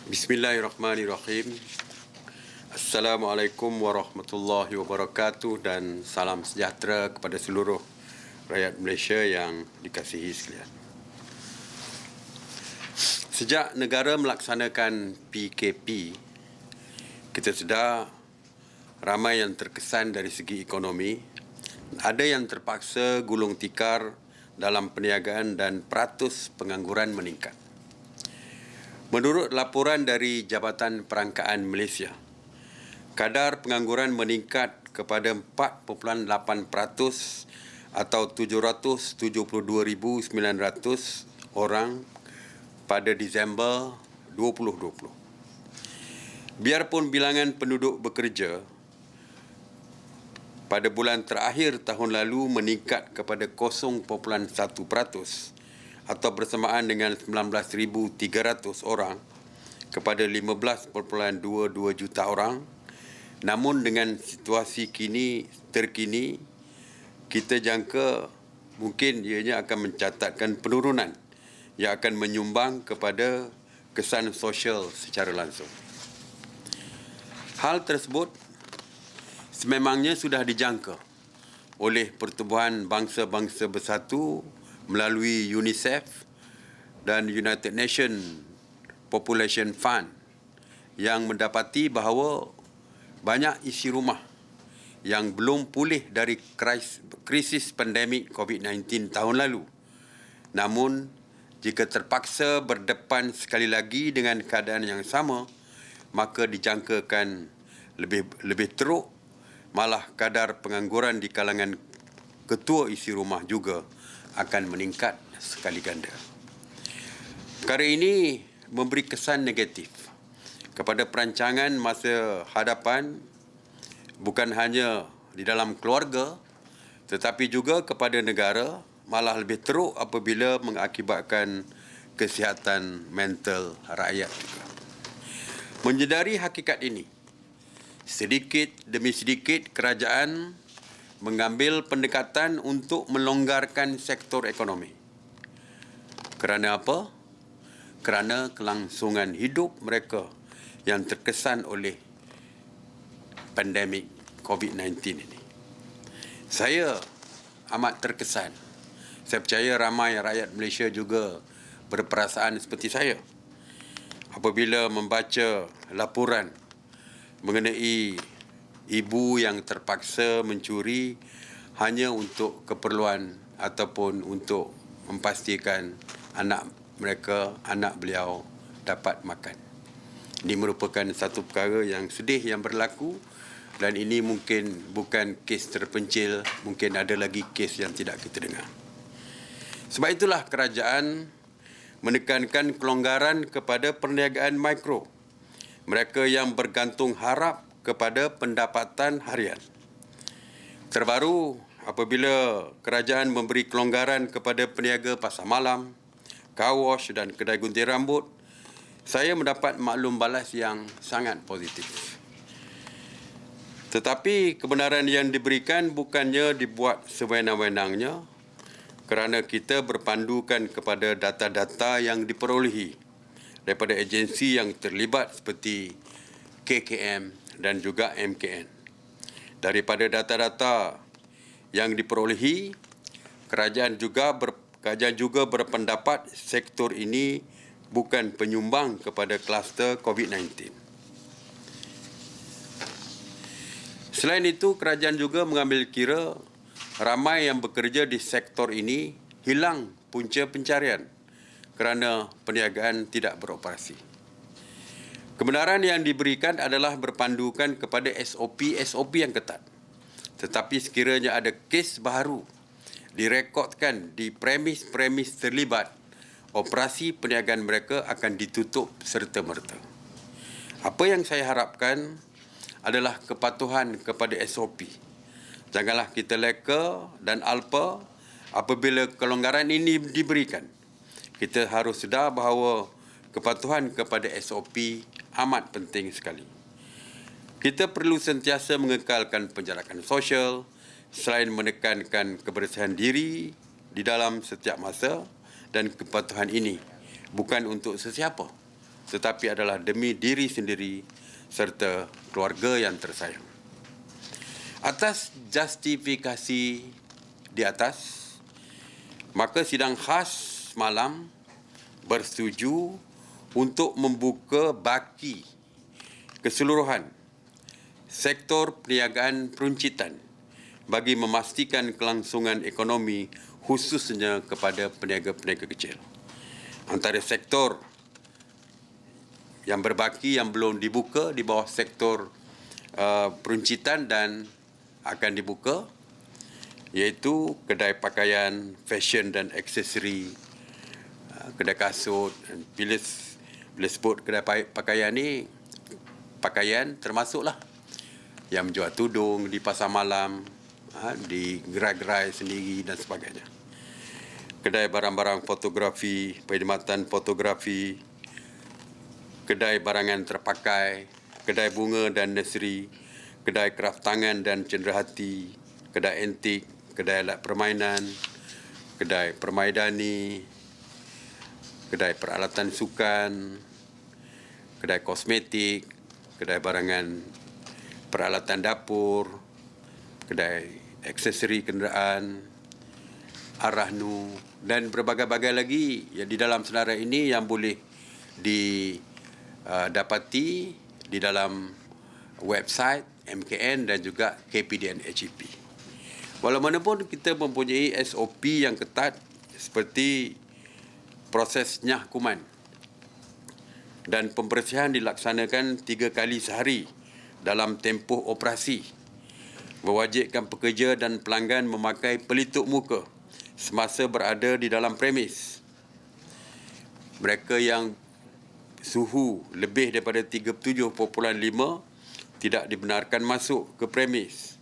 Bismillahirrahmanirrahim. Assalamualaikum warahmatullahi wabarakatuh dan salam sejahtera kepada seluruh rakyat Malaysia yang dikasihi sekalian. Sejak negara melaksanakan PKP, kita sedar ramai yang terkesan dari segi ekonomi, ada yang terpaksa gulung tikar dalam perniagaan dan peratus pengangguran meningkat. Menurut laporan dari Jabatan Perangkaan Malaysia, kadar pengangguran meningkat kepada 4.8% atau 772,900 orang pada Disember 2020. Biarpun bilangan penduduk bekerja pada bulan terakhir tahun lalu meningkat kepada 0.1% atau bersamaan dengan 19,300 orang kepada 15.22 juta orang. Namun dengan situasi terkini, kita jangka mungkin ianya akan mencatatkan penurunan yang akan menyumbang kepada kesan sosial secara langsung. Hal tersebut sememangnya sudah dijangka oleh Pertubuhan Bangsa-Bangsa Bersatu melalui UNICEF dan United Nations Population Fund yang mendapati bahawa banyak isi rumah yang belum pulih dari krisis pandemik COVID-19 tahun lalu. Namun, jika terpaksa berdepan sekali lagi dengan keadaan yang sama, maka dijangkakan lebih teruk, malah kadar pengangguran di kalangan ketua isi rumah juga akan meningkat sekali ganda. Perkara ini memberi kesan negatif kepada perancangan masa hadapan, bukan hanya di dalam keluarga tetapi juga kepada negara, malah lebih teruk apabila mengakibatkan kesihatan mental rakyat juga. Menyedari hakikat ini, sedikit demi sedikit kerajaan mengambil pendekatan untuk melonggarkan sektor ekonomi. Kerana apa? Kerana kelangsungan hidup mereka yang terkesan oleh pandemik COVID-19 ini. Saya amat terkesan. Saya percaya ramai rakyat Malaysia juga berperasaan seperti saya apabila membaca laporan mengenai ibu yang terpaksa mencuri hanya untuk keperluan ataupun untuk memastikan anak beliau dapat makan. Ini merupakan satu perkara yang sedih yang berlaku dan ini mungkin bukan kes terpencil, mungkin ada lagi kes yang tidak kita dengar. Sebab itulah kerajaan menekankan kelonggaran kepada perniagaan mikro, mereka yang bergantung harap kepada pendapatan harian. Terbaru apabila kerajaan memberi kelonggaran kepada peniaga pasar malam, car wash dan kedai gunting rambut, saya mendapat maklum balas yang sangat positif. Tetapi kebenaran yang diberikan bukannya dibuat sewenang-wenangnya kerana kita berpandukan kepada data-data yang diperolehi daripada agensi yang terlibat seperti KKM dan juga MKN. Daripada data-data yang diperolehi, kerajaan juga berpendapat sektor ini bukan penyumbang kepada kluster COVID-19. Selain itu, kerajaan juga mengambil kira ramai yang bekerja di sektor ini hilang punca pencarian kerana perniagaan tidak beroperasi. Kebenaran yang diberikan adalah berpandukan kepada SOP yang ketat. Tetapi sekiranya ada kes baru direkodkan di premis-premis terlibat, operasi perniagaan mereka akan ditutup serta-merta. Apa yang saya harapkan adalah kepatuhan kepada SOP. Janganlah kita leka dan alpa apabila kelonggaran ini diberikan. Kita harus sedar bahawa kepatuhan kepada SOP amat penting sekali. Kita perlu sentiasa mengekalkan penjarakan sosial selain menekankan kebersihan diri di dalam setiap masa, dan kepatuhan ini bukan untuk sesiapa, tetapi adalah demi diri sendiri serta keluarga yang tersayang. Atas justifikasi di atas, maka sidang khas malam bersetuju untuk membuka baki keseluruhan sektor perniagaan peruncitan bagi memastikan kelangsungan ekonomi khususnya kepada peniaga-peniaga kecil. Antara sektor yang berbaki yang belum dibuka di bawah sektor peruncitan dan akan dibuka iaitu kedai pakaian, fashion dan aksesori, kedai kasut. Bila sebut kedai pakaian ni, pakaian termasuklah yang menjual tudung di pasar malam, di gerai-gerai sendiri dan sebagainya. Kedai barang-barang fotografi, perkhidmatan fotografi, kedai barangan terpakai, kedai bunga dan nursery, kedai kraft tangan dan cenderahati, kedai antik, kedai alat permainan, kedai permaidani, kedai peralatan sukan, kedai kosmetik, kedai barangan peralatan dapur, kedai aksesori kenderaan, arahnu dan berbagai-bagai lagi yang di dalam senarai ini yang boleh didapati di dalam website MKN dan juga KPDN HEP. Walaupun kita mempunyai SOP yang ketat seperti proses nyahkuman dan pembersihan dilaksanakan 3 kali sehari dalam tempoh operasi, mewajibkan pekerja dan pelanggan memakai pelitup muka semasa berada di dalam premis. Mereka yang suhu lebih daripada 37.5 tidak dibenarkan masuk ke premis.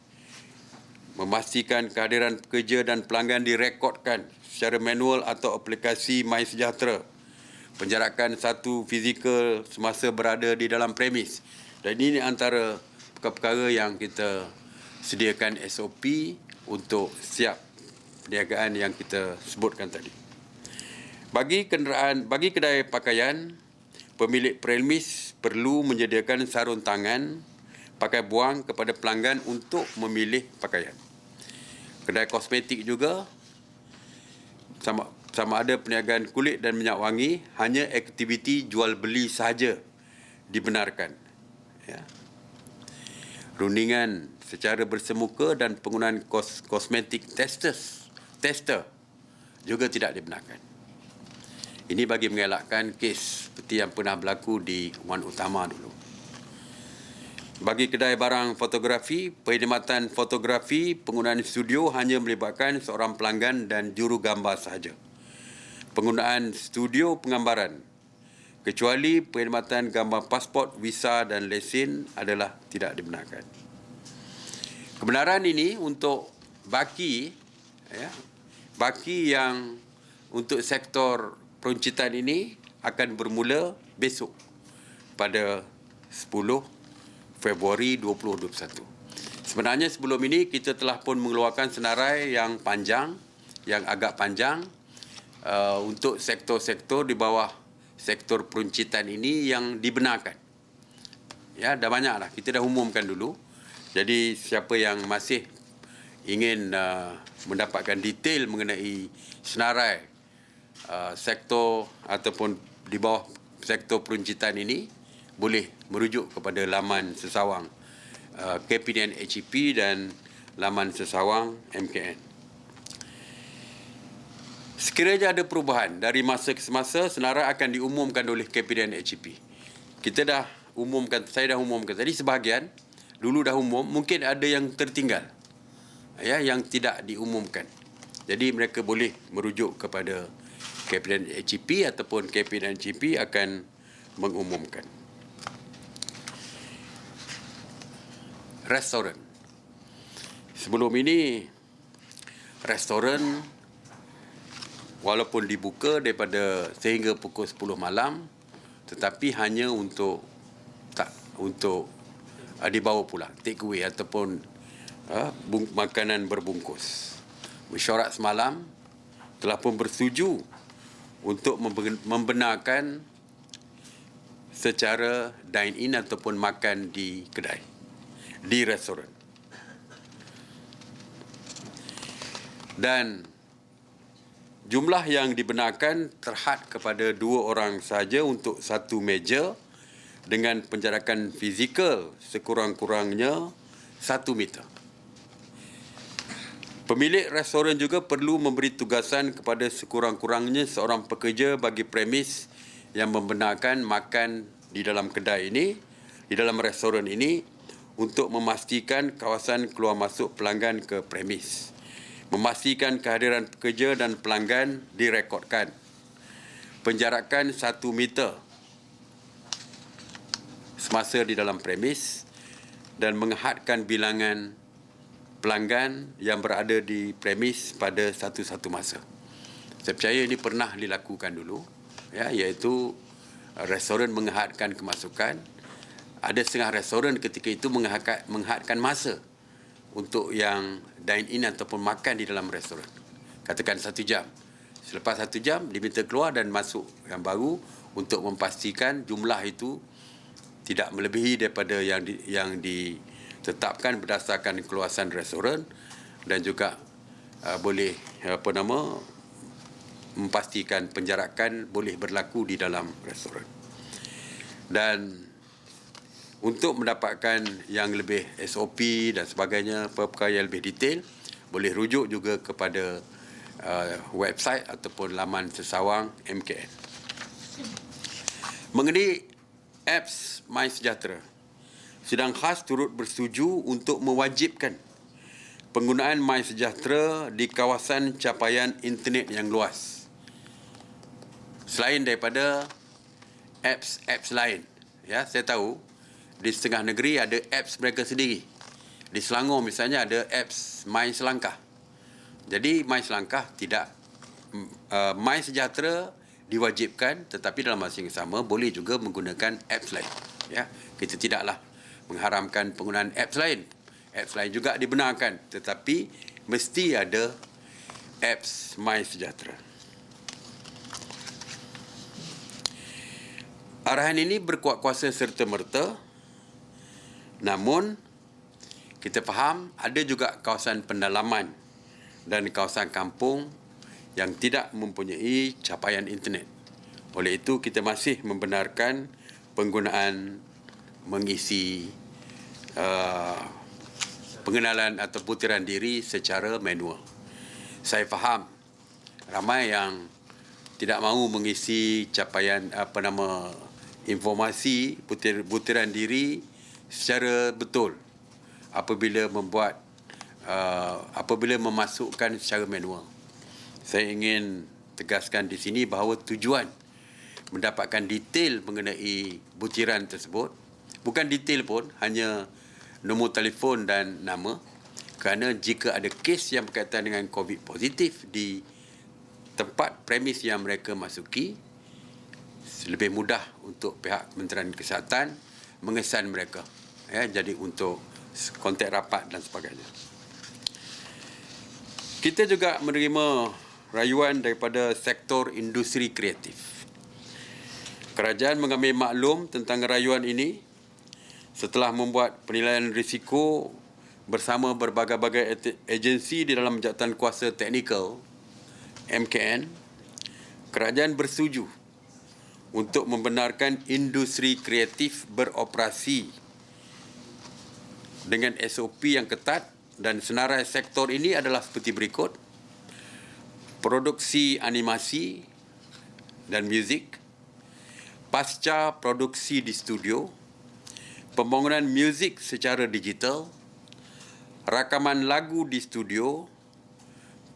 Memastikan kehadiran pekerja dan pelanggan direkodkan secara manual atau aplikasi MySejahtera. Penjarakan satu fizikal semasa berada di dalam premis. Dan ini antara perkara-perkara yang kita sediakan SOP untuk siap perniagaan yang kita sebutkan tadi. Bagi kedai pakaian, pemilik premis perlu menyediakan sarung tangan pakai buang kepada pelanggan untuk memilih pakaian. Kedai kosmetik juga sama ada perniagaan kulit dan minyak wangi, hanya aktiviti jual beli sahaja dibenarkan. Ya. Rundingan secara bersemuka dan penggunaan kosmetik tester juga tidak dibenarkan. Ini bagi mengelakkan kes seperti yang pernah berlaku di Wan Utama dulu. Bagi kedai barang fotografi, perkhidmatan fotografi, penggunaan studio hanya melibatkan seorang pelanggan dan juru gambar sahaja. Penggunaan studio penggambaran kecuali perkhidmatan gambar pasport, visa dan lesen adalah tidak dibenarkan. Kebenaran ini untuk baki yang untuk sektor peruncitan ini akan bermula besok pada 10 Februari 2021. Sebenarnya sebelum ini kita telah pun mengeluarkan senarai yang panjang, yang agak panjang untuk sektor-sektor di bawah sektor peruncitan ini yang dibenarkan. Ya, dah banyaklah. Kita dah umumkan dulu. Jadi siapa yang masih ingin mendapatkan detail mengenai senarai sektor ataupun di bawah sektor peruncitan ini, boleh merujuk kepada laman sesawang KPDN HEP dan laman sesawang MKN. Sekiranya ada perubahan dari masa ke semasa, senarai akan diumumkan oleh KPDN HEP. Kita dah umumkan, saya dah umumkan tadi sebahagian, dulu dah umum, mungkin ada yang tertinggal, ya, yang tidak diumumkan. Jadi mereka boleh merujuk kepada KPDN HEP ataupun KPDN HEP akan mengumumkan. Restoran. Sebelum ini, restoran walaupun dibuka daripada sehingga pukul 10 malam, tetapi hanya untuk dibawa pulang, take away ataupun makanan berbungkus. Mesyuarat semalam telah pun bersetuju untuk membenarkan secara dine-in ataupun makan di kedai, di restoran. Dan jumlah yang dibenarkan terhad kepada 2 orang sahaja untuk satu meja dengan penjarakan fizikal sekurang-kurangnya 1 meter. Pemilik restoran juga perlu memberi tugasan kepada sekurang-kurangnya seorang pekerja bagi premis yang membenarkan makan di dalam kedai ini, di dalam restoran ini, untuk memastikan kawasan keluar masuk pelanggan ke premis. Memastikan kehadiran pekerja dan pelanggan direkodkan. Penjarakan 1 meter semasa di dalam premis dan menghadkan bilangan pelanggan yang berada di premis pada satu-satu masa. Saya percaya ini pernah dilakukan dulu, ya, iaitu restoran menghadkan kemasukan. Ada setengah restoran ketika itu menghadkan masa untuk yang dine-in ataupun makan di dalam restoran. Katakan 1 jam. Selepas 1 jam, diminta keluar dan masuk yang baru untuk memastikan jumlah itu tidak melebihi daripada yang ditetapkan berdasarkan keluasan restoran dan juga boleh memastikan penjarakan boleh berlaku di dalam restoran. Dan untuk mendapatkan yang lebih SOP dan sebagainya, perkara yang lebih detail, boleh rujuk juga kepada website ataupun laman sesawang MKN. Mengenai apps MySejahtera, Sidang Khas turut bersetuju untuk mewajibkan penggunaan MySejahtera di kawasan capaian internet yang luas, selain daripada apps lain. Ya, saya tahu di setengah negeri ada apps mereka sendiri. Di Selangor misalnya ada apps My Selangkah. Jadi My Selangkah tidak, My Sejahtera diwajibkan, tetapi dalam masa yang sama boleh juga menggunakan apps lain. Ya, kita tidaklah mengharamkan penggunaan apps lain. Apps lain juga dibenarkan, tetapi mesti ada apps My Sejahtera. Arahan ini berkuat kuasa serta-merta. Namun, kita faham ada juga kawasan pendalaman dan kawasan kampung yang tidak mempunyai capaian internet. Oleh itu, kita masih membenarkan penggunaan mengisi pengenalan atau butiran diri secara manual. Saya faham ramai yang tidak mahu mengisi capaian informasi butiran diri secara betul apabila memasukkan secara manual. Saya ingin tegaskan di sini bahawa tujuan mendapatkan detail mengenai butiran tersebut, bukan detail pun, hanya nombor telefon dan nama, kerana jika ada kes yang berkaitan dengan COVID positif di tempat premis yang mereka masuki, lebih mudah untuk pihak Kementerian Kesihatan mengesan mereka, ya, jadi untuk kontak rapat dan sebagainya. Kita juga menerima rayuan daripada sektor industri kreatif. Kerajaan mengambil maklum tentang rayuan ini setelah membuat penilaian risiko bersama berbagai-bagai agensi di dalam jawatan kuasa teknikal MKN. Kerajaan bersetuju untuk membenarkan industri kreatif beroperasi dengan SOP yang ketat, dan senarai sektor ini adalah seperti berikut: produksi animasi dan muzik, pasca produksi di studio, pembangunan muzik secara digital, rakaman lagu di studio,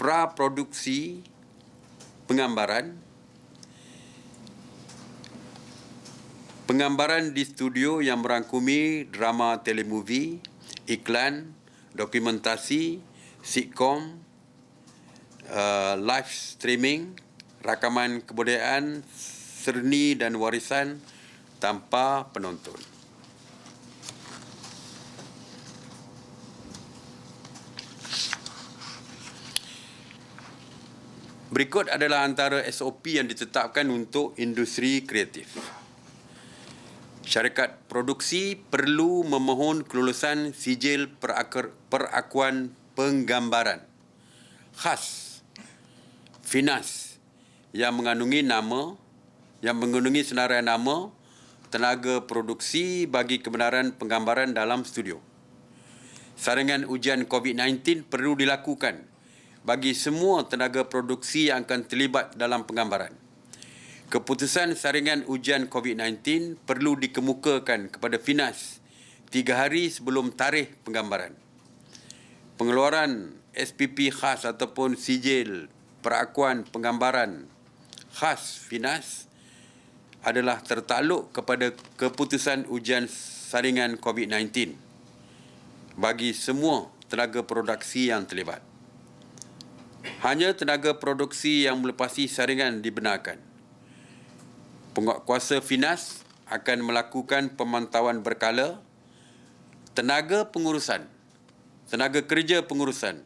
pra-produksi penggambaran di studio yang merangkumi drama telemovie, iklan, dokumentasi, sitkom, live streaming, rakaman kebudayaan, seni dan warisan tanpa penonton. Berikut adalah antara SOP yang ditetapkan untuk industri kreatif. Syarikat produksi perlu memohon kelulusan sijil perakuan penggambaran khas FINAS yang mengandungi senarai nama tenaga produksi bagi kebenaran penggambaran dalam studio. Saringan ujian COVID-19 perlu dilakukan bagi semua tenaga produksi yang akan terlibat dalam penggambaran. Keputusan saringan ujian COVID-19 perlu dikemukakan kepada FINAS 3 hari sebelum tarikh penggambaran. Pengeluaran SPP khas ataupun sijil perakuan penggambaran khas FINAS adalah tertakluk kepada keputusan ujian saringan COVID-19 bagi semua tenaga produksi yang terlibat. Hanya tenaga produksi yang melepasi saringan dibenarkan. Penguatkuasa FINAS akan melakukan pemantauan berkala tenaga kerja pengurusan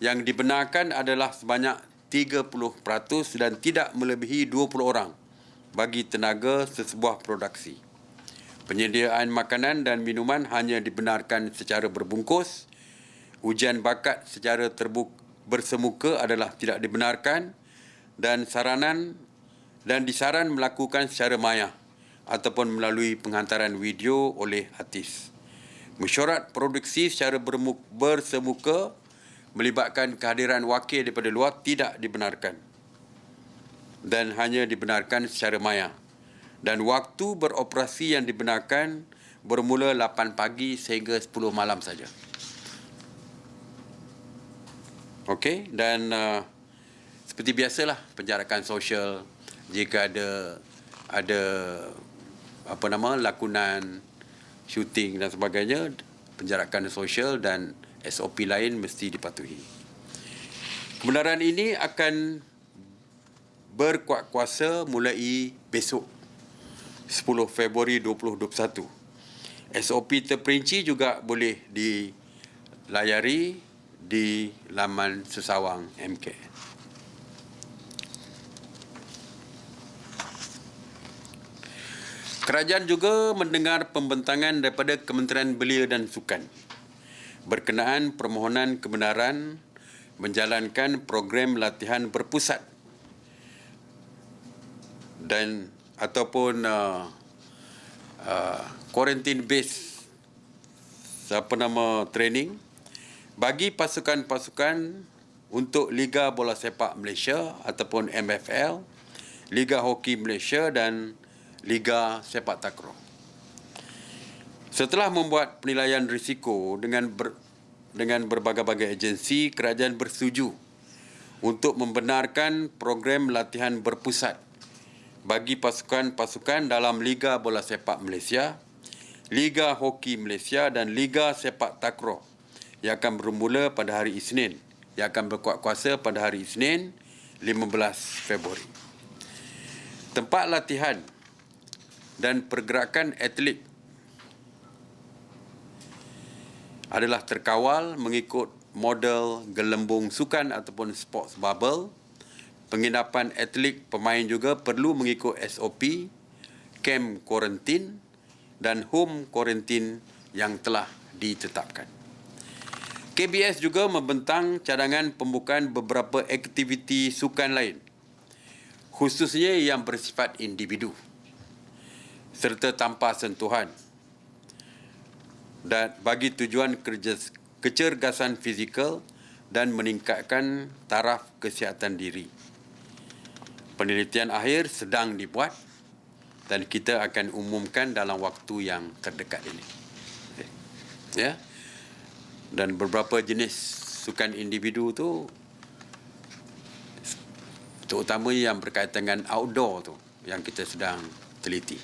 yang dibenarkan adalah sebanyak 30% dan tidak melebihi 20 orang bagi tenaga sesebuah produksi. Penyediaan makanan dan minuman hanya dibenarkan secara berbungkus. Ujian bakat secara bersemuka adalah tidak dibenarkan dan disaran melakukan secara maya ataupun melalui penghantaran video oleh artis. Mesyuarat produksi secara bersemuka melibatkan kehadiran wakil daripada luar tidak dibenarkan dan hanya dibenarkan secara maya. Dan waktu beroperasi yang dibenarkan bermula 8 pagi sehingga 10 malam saja. Okey, dan seperti biasalah penjarakan sosial jika ada lakonan syuting dan sebagainya, penjarakan sosial dan SOP lain mesti dipatuhi. Kebenaran ini akan berkuat kuasa mulai besok 10 Februari 2021. SOP terperinci juga boleh dilayari di laman Sesawang MK. Kerajaan juga mendengar pembentangan daripada Kementerian Belia dan Sukan berkenaan permohonan kebenaran menjalankan program latihan berpusat dan ataupun quarantine based training bagi pasukan-pasukan untuk Liga Bola Sepak Malaysia ataupun MFL, Liga Hoki Malaysia dan Liga Sepak Takraw. Setelah membuat penilaian risiko dengan berbagai-bagai agensi, kerajaan bersetuju untuk membenarkan program latihan berpusat bagi pasukan-pasukan dalam Liga Bola Sepak Malaysia, Liga Hoki Malaysia dan Liga Sepak Takraw yang akan bermula pada hari Isnin, yang akan berkuat kuasa pada hari Isnin 15 Februari. Tempat latihan dan pergerakan atlet adalah terkawal mengikut model gelembung sukan ataupun sports bubble. Penginapan atlet pemain juga perlu mengikut SOP, camp quarantine dan home quarantine yang telah ditetapkan. KBS juga membentang cadangan pembukaan beberapa aktiviti sukan lain, khususnya yang bersifat individu serta tanpa sentuhan dan bagi tujuan kecergasan fizikal dan meningkatkan taraf kesihatan diri. Penelitian akhir sedang dibuat dan kita akan umumkan dalam waktu yang terdekat ini. Ya. Dan beberapa jenis sukan individu tu terutama yang berkaitan dengan outdoor tu yang kita sedang teliti.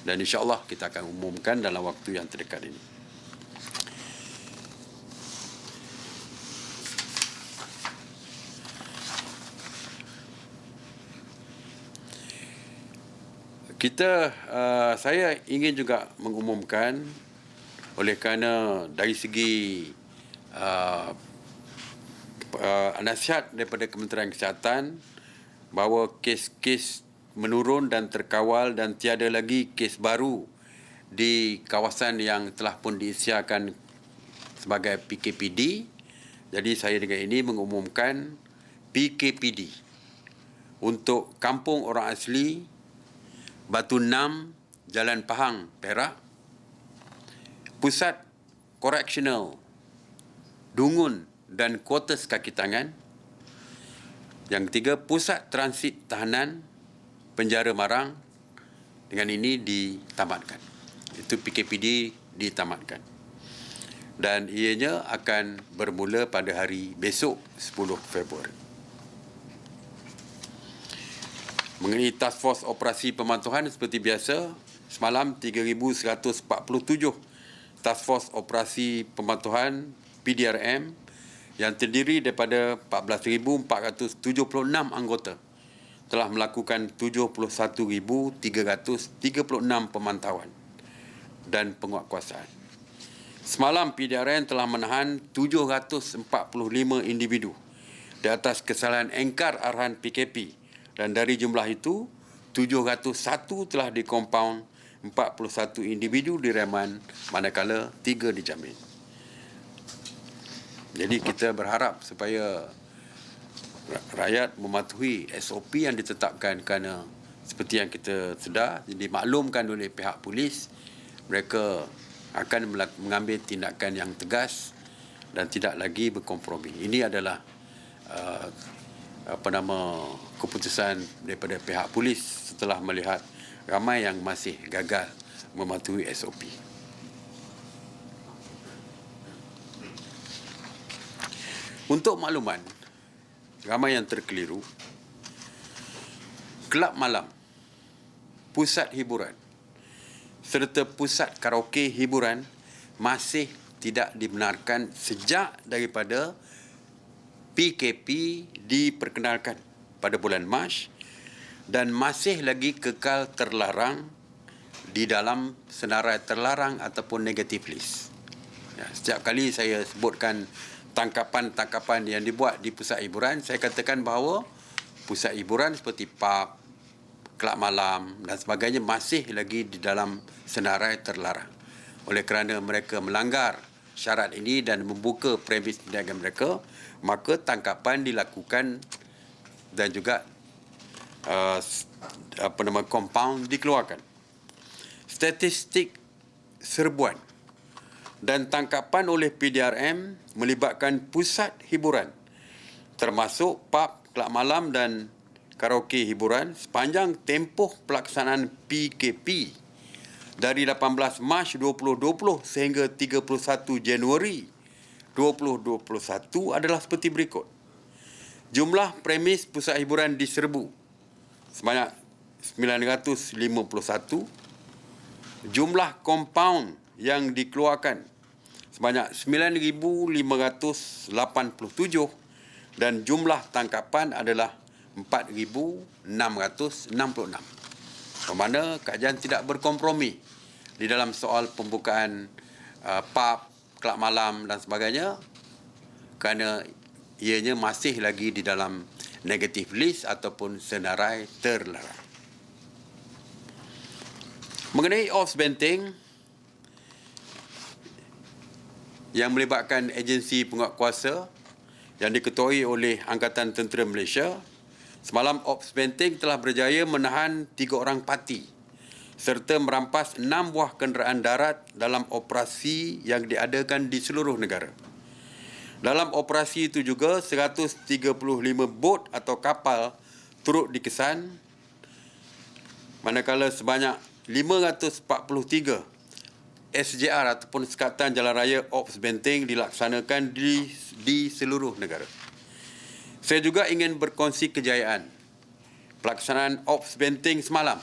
Dan insya-Allah kita akan umumkan dalam waktu yang terdekat ini. Saya ingin juga mengumumkan oleh kerana dari segi nasihat daripada Kementerian Kesihatan bahawa kes-kes menurun dan terkawal dan tiada lagi kes baru di kawasan yang telah pun diisiakan sebagai PKPD. Jadi saya dengan ini mengumumkan PKPD untuk Kampung Orang Asli Batu Enam, Jalan Pahang, Perak, Pusat Koreksional Dungun dan Kuartus Kaki Tangan. Yang ketiga, Pusat Transit Tahanan Penjara Marang, dengan ini ditamatkan. Itu PKPD ditamatkan. Dan ianya akan bermula pada hari besok 10 Februari. Mengenai Task Force Operasi Pemantauan, seperti biasa, semalam 3,147 Task Force Operasi Pemantauan PDRM yang terdiri daripada 14,476 anggota telah melakukan 71,336 pemantauan dan penguatkuasaan. Semalam PDRM telah menahan 745 individu di atas kesalahan engkar arahan PKP, dan dari jumlah itu 701 telah dikompaun, 41 individu direman, manakala 3 dijamin. Jadi kita berharap supaya rakyat mematuhi SOP yang ditetapkan, kerana seperti yang kita sedar, dimaklumkan oleh pihak polis, mereka akan mengambil tindakan yang tegas dan tidak lagi berkompromi. Ini adalah keputusan daripada pihak polis setelah melihat ramai yang masih gagal mematuhi SOP. Untuk makluman, ramai yang terkeliru, kelab malam, pusat hiburan serta pusat karaoke hiburan masih tidak dibenarkan sejak daripada PKP diperkenalkan pada bulan Mac, dan masih lagi kekal terlarang di dalam senarai terlarang ataupun negative list. Ya, setiap kali saya sebutkan tangkapan-tangkapan yang dibuat di pusat hiburan, saya katakan bahawa pusat hiburan seperti pub, kelab malam dan sebagainya masih lagi di dalam senarai terlarang. Oleh kerana mereka melanggar syarat ini dan membuka premis perniagaan mereka, maka tangkapan dilakukan dan juga compound dikeluarkan. Statistik serbuan dan tangkapan oleh PDRM melibatkan pusat hiburan termasuk pub, kelab malam dan karaoke hiburan sepanjang tempoh pelaksanaan PKP dari 18 Mac 2020 sehingga 31 Januari 2021 adalah seperti berikut. Jumlah premis pusat hiburan diserbu sebanyak 951. Jumlah compound yang dikeluarkan sebanyak 9,587 dan jumlah tangkapan adalah 4,666. Bermakna kajian tidak berkompromi di dalam soal pembukaan pub, kelab malam dan sebagainya, kerana ianya masih lagi di dalam negative list ataupun senarai terlarang. Mengenai Ops Benteng yang melibatkan agensi penguatkuasa yang diketuai oleh Angkatan Tentera Malaysia, semalam Ops Benteng telah berjaya menahan 3 orang parti serta merampas 6 buah kenderaan darat dalam operasi yang diadakan di seluruh negara. Dalam operasi itu juga 135 bot atau kapal turut dikesan, manakala sebanyak 543 SJR ataupun Sekatan Jalan Raya Ops Benteng dilaksanakan di seluruh negara. Saya juga ingin berkongsi kejayaan pelaksanaan Ops Benteng semalam,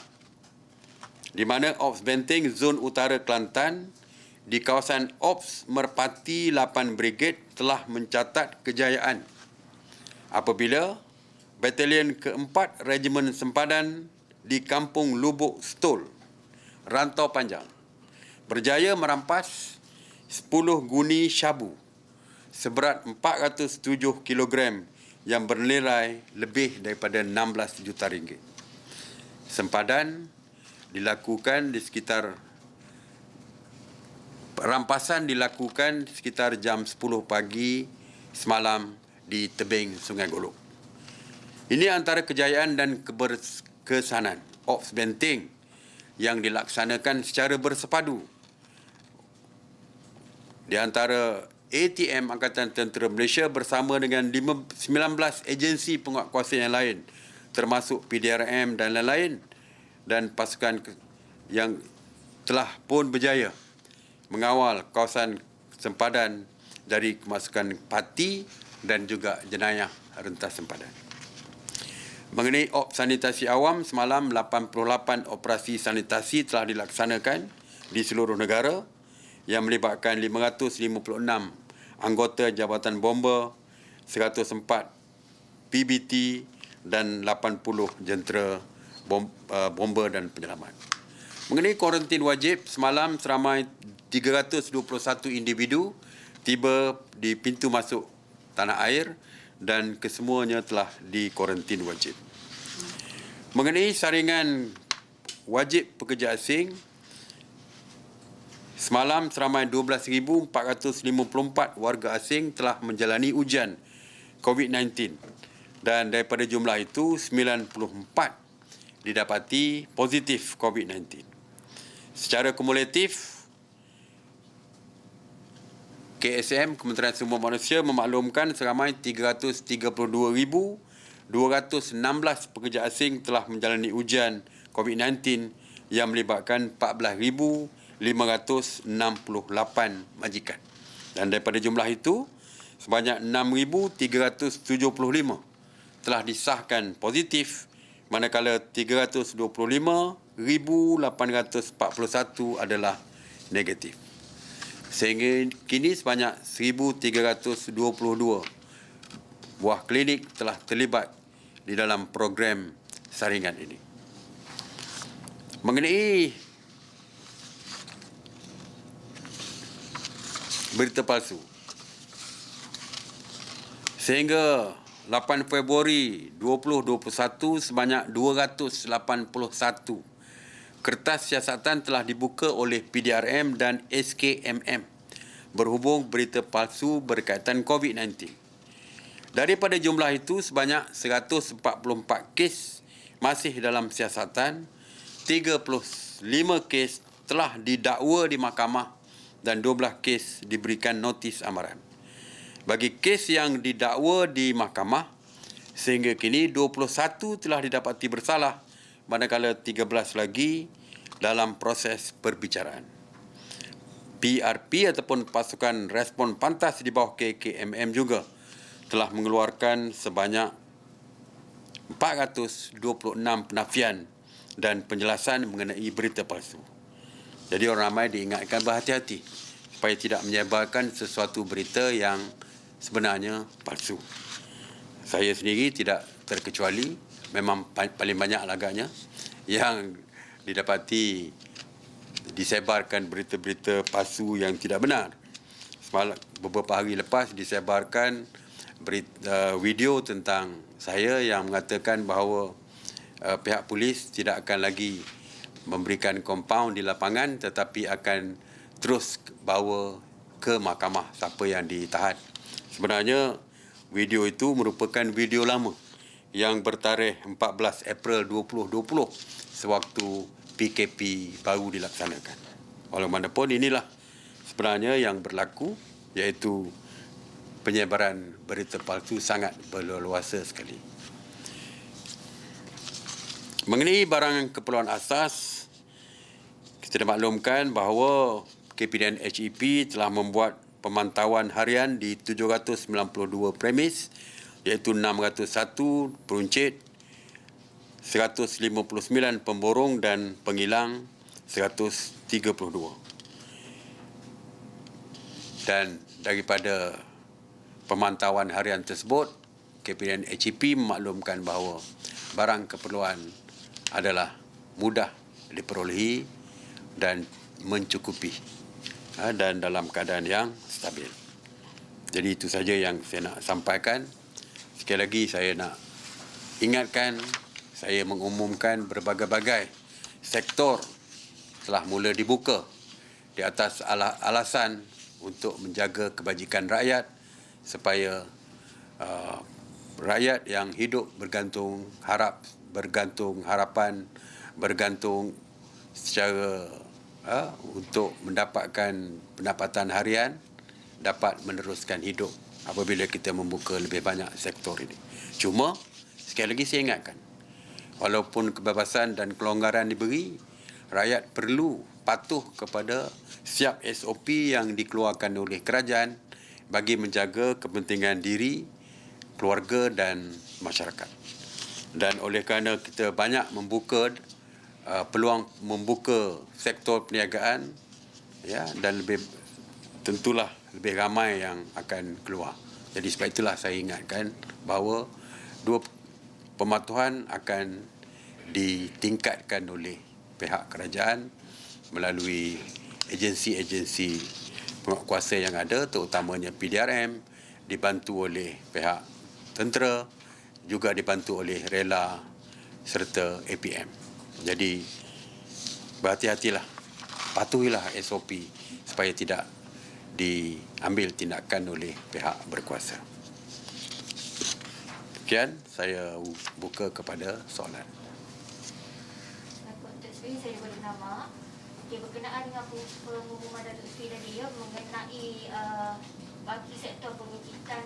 di mana Ops Benteng Zon Utara Kelantan di kawasan Ops Merpati 8 Brigade telah mencatat kejayaan apabila Batalion ke-4 Regimen Sempadan di Kampung Lubuk Stol, Rantau Panjang, berjaya merampas 10 guni syabu seberat 407 kg yang bernilai lebih daripada 16 juta ringgit. Sempadan dilakukan di sekitar Rampasan dilakukan sekitar jam 10 pagi semalam di tebing Sungai Golok. Ini antara kejayaan dan keberkesanan Ops Benteng yang dilaksanakan secara bersepadu di antara ATM Angkatan Tentera Malaysia bersama dengan 19 agensi penguatkuasa yang lain termasuk PDRM dan lain-lain, dan pasukan yang telah pun berjaya mengawal kawasan sempadan dari kemasukan parti dan juga jenayah rentas sempadan. Mengenai sanitasi awam, semalam 88 operasi sanitasi telah dilaksanakan di seluruh negara yang melibatkan 556 anggota Jabatan Bomba, 104 PBT dan 80 jentera bomba dan penyelamat. Mengenai kuarantin wajib, semalam seramai 321 individu tiba di pintu masuk tanah air dan kesemuanya telah dikuarantin wajib. Mengenai saringan wajib pekerja asing, semalam seramai 12,454 warga asing telah menjalani ujian COVID-19 dan daripada jumlah itu 94 didapati positif COVID-19. Secara kumulatif, KSM, Kementerian Sumber Manusia, memaklumkan seramai 332,216 pekerja asing telah menjalani ujian COVID-19 yang melibatkan 14,568 majikan. Dan daripada jumlah itu, sebanyak 6,375 telah disahkan positif, manakala 325,841 adalah negatif. Sehingga kini sebanyak 1,322 buah klinik telah terlibat di dalam program saringan ini. Mengenai berita palsu, sehingga 8 Februari 2021 sebanyak 281 kertas siasatan telah dibuka oleh PDRM dan SKMM berhubung berita palsu berkaitan COVID-19. Daripada jumlah itu, sebanyak 144 kes masih dalam siasatan, 35 kes telah didakwa di mahkamah dan 12 kes diberikan notis amaran. Bagi kes yang didakwa di mahkamah, sehingga kini 21 telah didapati bersalah, manakala 13 lagi dalam proses perbicaraan. PRP ataupun Pasukan Respon Pantas di bawah KKMM juga telah mengeluarkan sebanyak 426 penafian dan penjelasan mengenai berita palsu. Jadi orang ramai diingatkan berhati-hati supaya tidak menyebarkan sesuatu berita yang sebenarnya palsu. Saya sendiri tidak terkecuali, memang paling banyak agaknya yang didapati disebarkan berita-berita palsu yang tidak benar. Beberapa hari lepas disebarkan video tentang saya yang mengatakan bahawa pihak polis tidak akan lagi memberikan kompaun di lapangan tetapi akan terus bawa ke mahkamah siapa yang ditahan. Sebenarnya video itu merupakan video lama yang bertarikh 14 April 2020 sewaktu PKP baru dilaksanakan. Walaupun inilah sebenarnya yang berlaku, iaitu penyebaran berita palsu sangat berleluasa sekali. Mengenai barang keperluan asas, kita maklumkan bahawa KPDN HEP telah membuat pemantauan harian di 792 premis, iaitu 601 peruncit, 159 pemborong dan penghilang 132. Dan daripada pemantauan harian tersebut, KPDN HEP memaklumkan bahawa barang keperluan adalah mudah diperolehi dan mencukupi dan dalam keadaan yang stabil. Jadi itu saja yang saya nak sampaikan. Sekali lagi saya nak ingatkan, saya mengumumkan berbagai-bagai sektor telah mula dibuka di atas alasan untuk menjaga kebajikan rakyat supaya rakyat yang hidup bergantung harapan, bergantung secara untuk mendapatkan pendapatan harian dapat meneruskan hidup apabila kita membuka lebih banyak sektor ini. Cuma sekali lagi saya ingatkan, walaupun kebebasan dan kelonggaran diberi, rakyat perlu patuh kepada setiap SOP yang dikeluarkan oleh kerajaan bagi menjaga kepentingan diri, keluarga dan masyarakat. Dan oleh kerana kita banyak membuka peluang membuka sektor perniagaan, ya, dan tentulah lebih ramai yang akan keluar. Jadi sebab itulah saya ingatkan bahawa dua pematuhan akan ditingkatkan oleh pihak kerajaan melalui agensi-agensi penguatkuasa yang ada, terutamanya PDRM, dibantu oleh pihak tentera, juga dibantu oleh rela serta APM. Jadi berhati-hatilah, patuhilah SOP supaya tidak diambil tindakan oleh pihak berkuasa. Sekian, saya buka kepada soalan. Untuk Sri, saya boleh nama. Berkenaan dengan pengumuman Datuk Sri tadi, mengenai bagi sektor pemicikan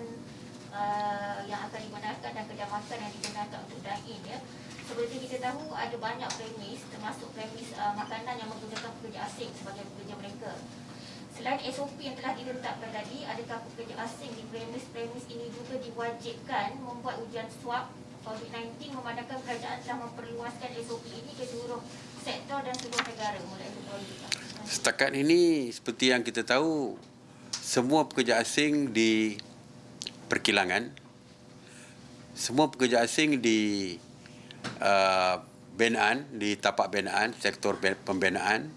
yang akan dibenarkan dan kedai makan yang dibenarkan untuk dine-in, ya. Seperti kita tahu, ada banyak premis, termasuk premis makanan yang menggunakan pekerja asing sebagai pekerja mereka. Selain SOP yang telah diletakkan tadi, adakah pekerja asing di premis-premis ini juga diwajibkan membuat ujian swab COVID-19, memandangkan kerajaan telah memperluaskan SOP ini ke seluruh sektor dan seluruh negara mulai Februari juga? Setakat ini, seperti yang kita tahu, semua pekerja asing di perkilangan, semua pekerja asing di binaan, di tapak binaan, sektor pembinaan,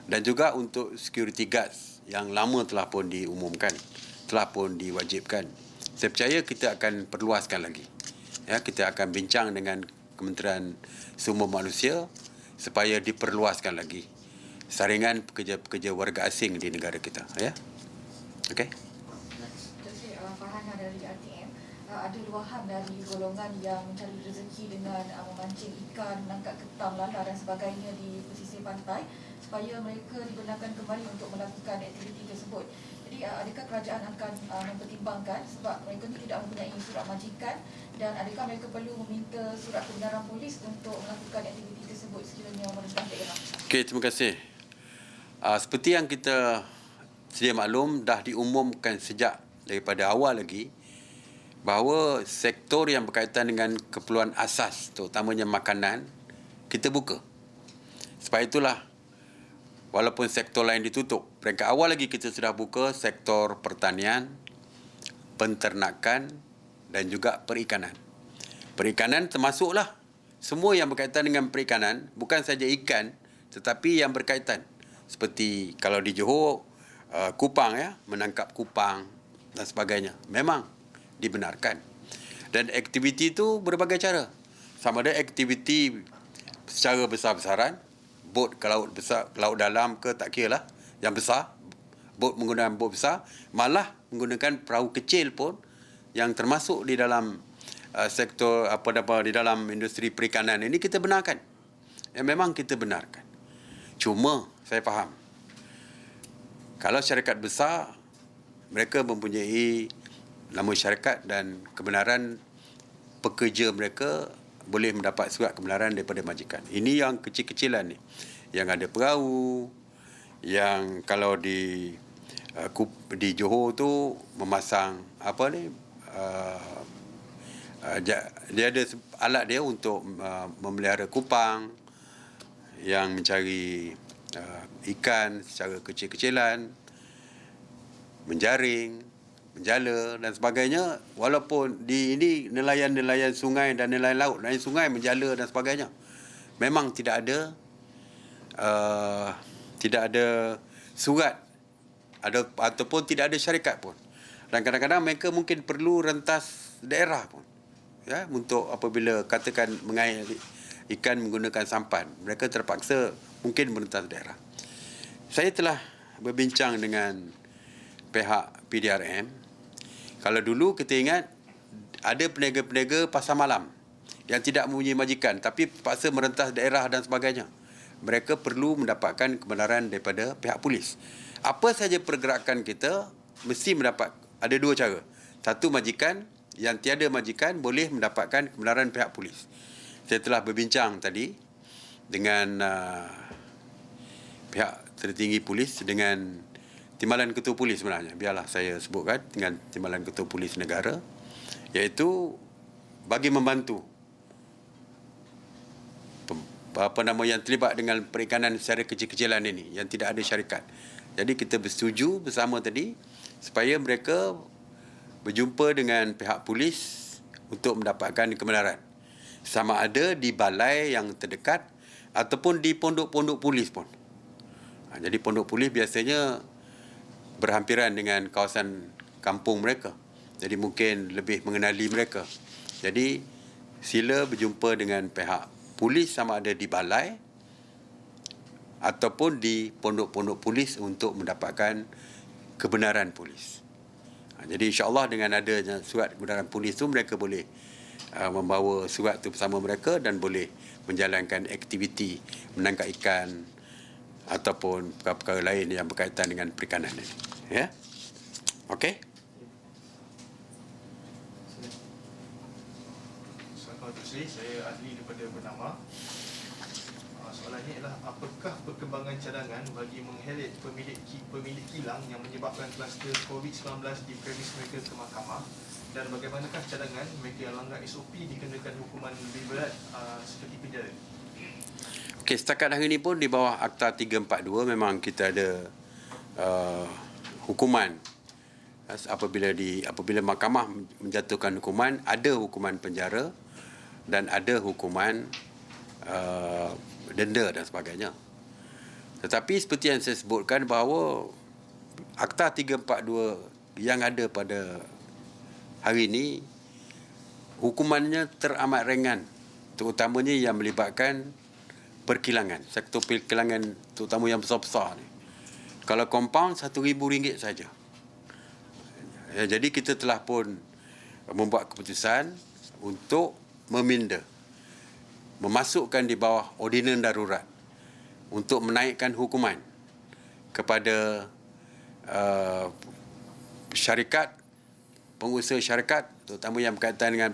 dan juga untuk security guards yang lama telah pun diumumkan, telah pun diwajibkan. Saya percaya kita akan perluaskan lagi. Ya, kita akan bincang dengan Kementerian Sumber Manusia supaya diperluaskan lagi saringan pekerja-pekerja warga asing di negara kita. Ya, okey. Farhana dari RTM, ada luahan dari golongan yang mencari rezeki dengan memancing ikan, menangkap ketang, lalat dan sebagainya di pesisir pantai supaya mereka dibenarkan kembali untuk melakukan aktiviti tersebut. Jadi adakah kerajaan akan mempertimbangkan sebab mereka ni tidak mempunyai surat majikan, dan adakah mereka perlu meminta surat kebenaran polis untuk melakukan aktiviti tersebut sekiranya memerintah daerah? Okey, terima kasih. Seperti yang kita sedia maklum, dah diumumkan sejak daripada awal lagi bahawa sektor yang berkaitan dengan keperluan asas, terutamanya makanan, kita buka. Sebab itulah, walaupun sektor lain ditutup, peringkat awal lagi kita sudah buka sektor pertanian, penternakan dan juga perikanan. Perikanan termasuklah semua yang berkaitan dengan perikanan, bukan saja ikan tetapi yang berkaitan. Seperti kalau di Johor, kupang, ya, menangkap kupang dan sebagainya, memang dibenarkan. Dan aktiviti itu berbagai cara. Sama ada aktiviti secara besar-besaran, bot ke laut besar, ke laut dalam ke, tak kira lah, yang besar, bot menggunakan bot besar, malah menggunakan perahu kecil pun yang termasuk di dalam sektor di dalam industri perikanan ini kita benarkan. Memang kita benarkan. Cuma saya faham, kalau syarikat besar, mereka mempunyai nama syarikat dan kebenaran pekerja mereka boleh mendapat surat kebenaran daripada majikan. Ini yang kecil-kecilan ni, yang ada perahu, yang kalau di Johor tu memasang dia ada alat dia untuk memelihara kupang yang mencari ikan secara kecil-kecilan, menjaring, menjala dan sebagainya. Walaupun ini nelayan-nelayan sungai dan nelayan laut, nelayan sungai menjala dan sebagainya, memang tidak ada surat ataupun tidak ada syarikat pun. Dan kadang-kadang mereka mungkin perlu rentas daerah pun, ya, untuk apabila katakan mengair ikan menggunakan sampan, mereka terpaksa mungkin merentas daerah. Saya telah berbincang dengan pihak PDRM. Kalau dulu kita ingat ada peniaga-peniaga pasar malam yang tidak mempunyai majikan tapi paksa merentas daerah dan sebagainya. Mereka perlu mendapatkan kebenaran daripada pihak polis. Apa saja pergerakan kita mesti mendapat, ada dua cara. Satu, majikan, yang tiada majikan boleh mendapatkan kebenaran pihak polis. Saya telah berbincang tadi dengan pihak tertinggi polis, dengan Timbalan Ketua Polis sebenarnya, biarlah saya sebutkan, dengan Timbalan Ketua Polis Negara, iaitu bagi membantu yang terlibat dengan perikanan secara kecil-kecilan ini, yang tidak ada syarikat. Jadi kita bersetuju bersama tadi supaya mereka berjumpa dengan pihak polis untuk mendapatkan kebenaran. Sama ada di balai yang terdekat ataupun di pondok-pondok polis pun. Jadi pondok polis biasanya berhampiran dengan kawasan kampung mereka. Jadi mungkin lebih mengenali mereka. Jadi sila berjumpa dengan pihak polis sama ada di balai ataupun di pondok-pondok polis untuk mendapatkan kebenaran polis. Jadi insya-Allah dengan adanya surat kebenaran polis tu, mereka boleh membawa surat tu bersama mereka dan boleh menjalankan aktiviti menangkap ikan ataupun perkara-perkara lain yang berkaitan dengan perikanan ini. Ya. Okey. Assalamualaikum Sri, saya Adli daripada Bernama. Soalannya ialah apakah perkembangan cadangan bagi menghelit pemilik kilang yang menyebabkan kluster COVID-19 di premis mereka ke mahkamah, dan bagaimanakah cadangan mereka yang langgar SOP dikenakan hukuman lebih berat seperti penjara? Okey, setakat hari ini pun di bawah Akta 342 memang kita ada hukuman. Apabila mahkamah menjatuhkan hukuman, ada hukuman penjara dan ada hukuman denda dan sebagainya. Tetapi seperti yang saya sebutkan bahawa Akta 342 yang ada pada hari ini hukumannya teramat ringan, terutamanya yang melibatkan perkilangan, sektor perkilangan terutama yang besar-besar ni. Kalau compound RM1,000 saja. Ya, jadi kita telah pun membuat keputusan untuk meminda, memasukkan di bawah ordinan darurat untuk menaikkan hukuman kepada syarikat, pengusaha syarikat terutama yang berkaitan dengan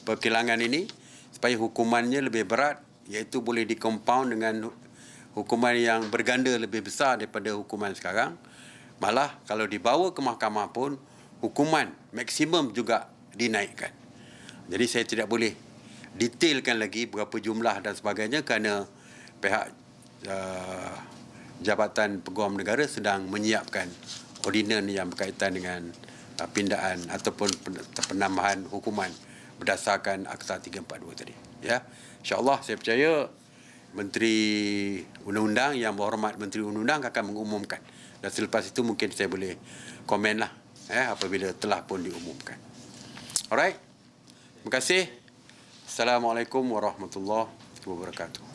perkilangan ini, supaya hukumannya lebih berat, iaitu boleh dikompaun dengan hukuman yang berganda lebih besar daripada hukuman sekarang. Malah kalau dibawa ke mahkamah pun hukuman maksimum juga dinaikkan. Jadi saya tidak boleh detailkan lagi berapa jumlah dan sebagainya kerana pihak Jabatan Peguam Negara sedang menyiapkan ordinan yang berkaitan dengan pindaan ataupun penambahan hukuman berdasarkan Akta 342 tadi. Ya, insya-Allah saya percaya Menteri Undang-Undang Yang Berhormat Menteri Undang-Undang akan mengumumkan, dan selepas itu mungkin saya boleh komenlah apabila telah pun diumumkan. Alright. Terima kasih. Assalamualaikum warahmatullahi wabarakatuh.